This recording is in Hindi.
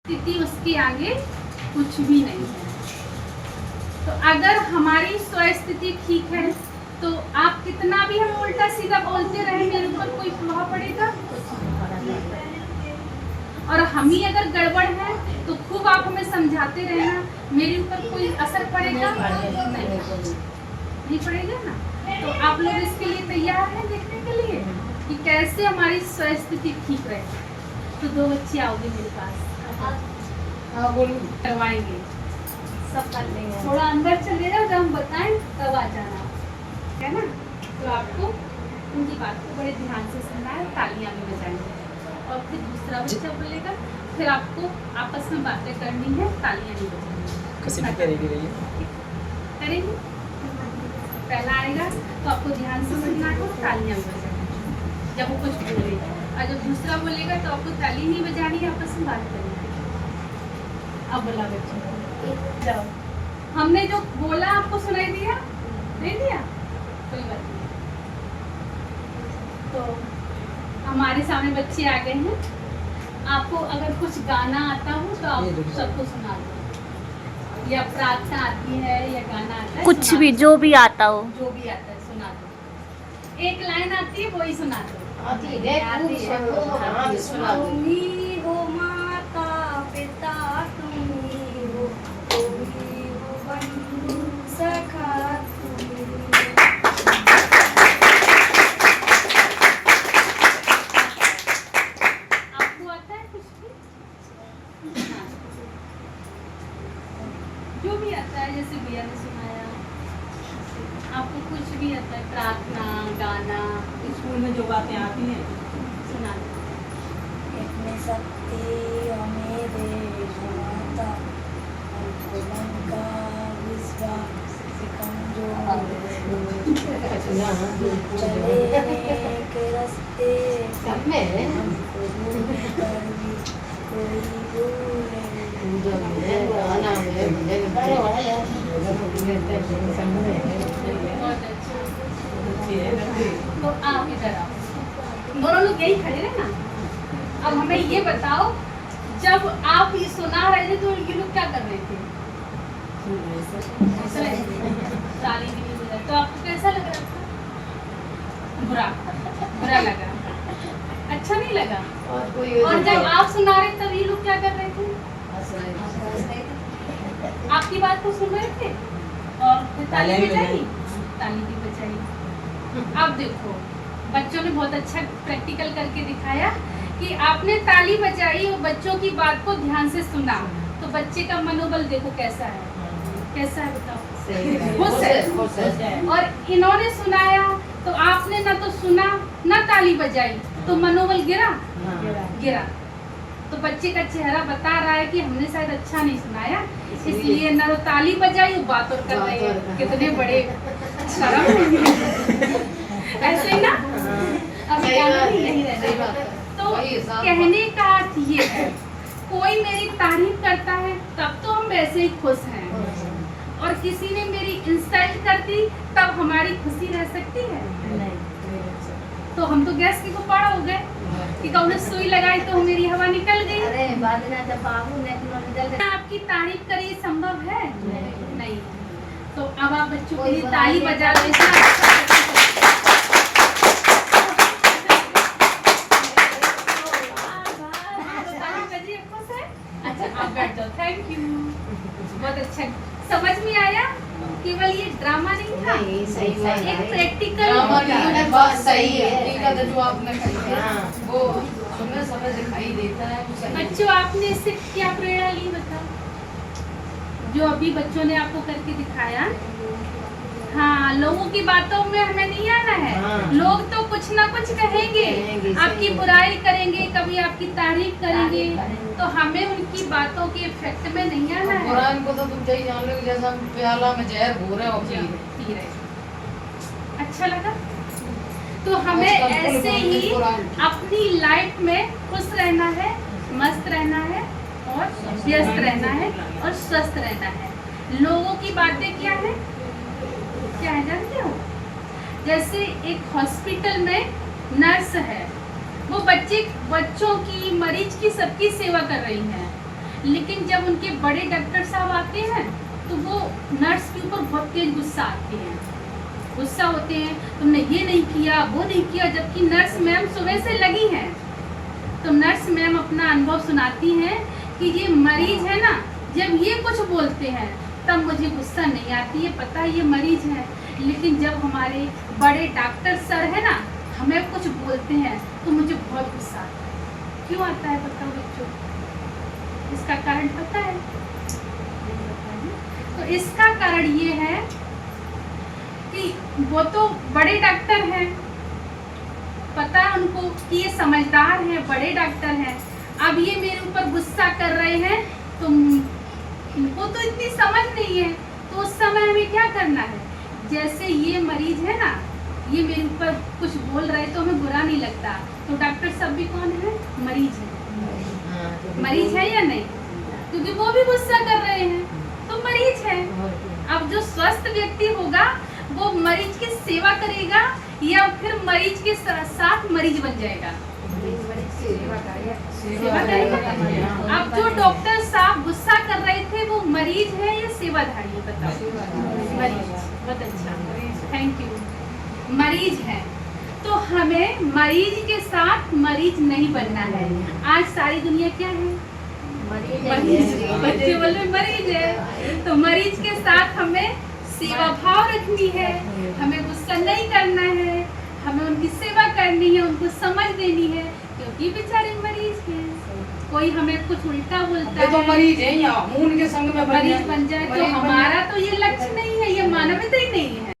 स्थिति उसके आगे कुछ भी नहीं है। तो अगर हमारी स्वस्थिति ठीक है तो आप कितना भी हम उल्टा सीधा बोलते रहे मेरे ऊपर कोई प्रभाव पड़ेगा? और हम ही अगर गड़बड़ है तो खूब आप हमें समझाते रहना, मेरे ऊपर कोई असर पड़ेगा? नहीं पड़ेगा ना। तो आप लोग इसके लिए तैयार हैं देखने के लिए कि कैसे हमारी स्वस्थिति ठीक रहे? तो 2 बच्चे आओगे मेरे पास, करवाएंगे, सब कर लेंगे। थोड़ा अंदर चले जाओ, जब हम बताएं तब आ जाना, है ना? तो आपको उनकी बात को बड़े ध्यान से सुनना है, तालियां भी बजाएंगे। और फिर दूसरा बच्चा बोलेगा, फिर आपको आपस में बातें करनी है, तालियां भी बजाएंगी। करेंगे? पहला आएगा तो आपको ध्यान से सुनना है, तालियां भी बजाएंगी जब वो कुछ बोलेगा, और जब दूसरा बोलेगा तो आपको ताली नहीं बजानी है, आपस में बात करनी है। अब बोला बच्चों, हमने जो बोला आपको सुनाई दिया? नहीं दिया? कोई बात नहीं। तो हमारे सामने बच्चे आ गए हैं, आपको अगर कुछ गाना आता हो तो आप सबको सुना दो, या प्रार्थना आती है या गाना आता है, कुछ भी जो भी आता हो, जो भी आता है सुना दो। एक लाइन आती है वही सुना दो। तुम्ही हो माता पिता, तुम्ही हो बंधु सखा, आपको आता है कुछ भी? जो भी आता है, जैसे भैया ने सुनाया, आपको कुछ भी आता है, प्रार्थना गाना, स्कूल में जो बातें आती हैं सुना दो। इतनी शक्ति हमें दे माता, हमको मन का विश्वास कमजोर, चले के रास्ते हमको भूल कर भी कोई भूले। बहुत अच्छा। तो आप इधर आओ, दोनों लोग यही खड़े रहे ना। अब हमें ये बताओ, जब आप ये सुना रहे थे तो ये लोग क्या कर रहे थे? ताली भी नहीं बजा, तो आपको कैसा लग रहा था? बुरा बुरा लगा, अच्छा नहीं लगा। और जब आप सुना रहे तब ये लोग क्या कर रहे थे? आपकी बात को सुन रहे थे और फिर ताली बजाई, ताली भी बजाई। अब देखो, बच्चों ने बहुत अच्छा प्रैक्टिकल करके दिखाया कि आपने ताली बजाई और बच्चों की बात को ध्यान से सुना, तो बच्चे का मनोबल देखो कैसा है, कैसा है बताओ? खुश है। और इन्होंने सुनाया तो आपने ना तो सुना ना ताली बजाई, तो मनोबल गिरा? गिरा। तो बच्चे का चेहरा बता रहा है कि हमने शायद अच्छा नहीं सुनाया, इसलिए ना तो ताली बजाई और बात और कर रहे हैं। कितने बड़े शर्म ऐसे ही ना, अब नहीं रहना। तो कहने का अर्थ ये है, कोई मेरी तारीफ करता है तब तो हम वैसे ही खुश हैं, और किसी ने मेरी इंसल्ट कर दी तब हमारी खुशी रह सकती है? तो हम तो गैस की गुब्बारा हो गए कि कौन सुई लगाई तो मेरी हवा निकल गई। अरे बाद में जब बाबू ने आपकी तारीफ करी संभव है? नहीं। तो अब आप बच्चों के लिए ताली बजा लो। अच्छा आप बैठ जाओ, थैंक यू, बहुत अच्छा। समझ में आया? केवल ये ड्रामा नहीं था, एक प्रैक्टिकल बात सही है। जो आपने वो सुनने समय दिखाई देता है। बच्चों, आपने इससे क्या प्रेरणा ली बताओ? जो अभी बच्चों ने आपको करके दिखाया। हाँ, लोगों की बातों में हमें नहीं आना है। लोग तो कुछ ना कुछ कहेंगे, आपकी बुराई करेंगे, कभी आपकी तारीफ करेंगे, तो हमें उनकी बातों के इफेक्ट में नहीं आना है। कुरान को तो तुम सही जान लो, जैसा प्याला में जहर घोर रहे हो पी रहे। अच्छा लगा? तो हमें ऐसे ही अपनी लाइफ में खुश रहना है, मस्त रहना है, और व्यस्त रहना है, और स्वस्थ रहना है। लोगों की बातें क्या है जानते हो? जैसे एक हॉस्पिटल में नर्स है, वो बच्चों की, मरीज की, सबकी सेवा कर रही हैं, लेकिन जब उनके बड़े डॉक्टर साहब आते हैं तो वो नर्स के ऊपर बहुत तेज गुस्सा आते हैं, गुस्सा होते हैं, तुमने ये नहीं किया वो नहीं किया, जबकि नर्स मैम सुबह से लगी हैं। तो नर्स मैम अपना अनुभव सुनाती हैं कि ये मरीज है ना, जब ये कुछ बोलते हैं तब मुझे गुस्सा नहीं आती है, पता है ये मरीज है, लेकिन जब हमारे बड़े डॉक्टर सर है ना हमें कुछ बोलते हैं तो मुझे बहुत गुस्सा आता है। क्यों आता है बताओ बच्चों, इसका कारण पता है? तो इसका कारण ये है कि वो तो बड़े डॉक्टर हैं, पता है उनको कि ये समझदार हैं, बड़े डॉक्टर हैं, अब ये मेरे ऊपर गुस्सा कर रहे हैं तो इनको तो इतनी समझ नहीं है, तो उस समय हमें क्या करना है? जैसे ये मरीज है ना, ये मेरे ऊपर कुछ बोल रहे तो हमें बुरा नहीं लगता, तो डॉक्टर सब भी कौन है? मरीज है, मरीज है या नहीं? क्योंकि वो भी गुस्सा कर रहे हैं तो मरीज है। अब जो स्वस्थ व्यक्ति होगा वो मरीज की सेवा करेगा या फिर मरीज के साथ मरीज बन जाएगा? सेवा करेगा। अब जो डॉक्टर साहब गुस्सा कर रहे थे वो मरीज है या सेवाधारी है? बताओ। मरीज। बहुत अच्छा, थैंक यू। मरीज है तो हमें मरीज के साथ मरीज नहीं बनना है। आज सारी दुनिया क्या है? मरीज। बच्चे बोल रहे मरीज है, तो मरीज के साथ हमें सेवा भाव रखनी है, हमें गुस्सा नहीं करना है, हमें उनकी सेवा करनी है, उनको समझ देनी है, क्योंकि बेचारे मरीज हैं। कोई हमें कुछ उल्टा बोलता है तो मरीज है या उनके संग में मरीज बन जाए तो हमारा तो ये लक्ष्य नहीं है, ये मानवता ही नहीं है।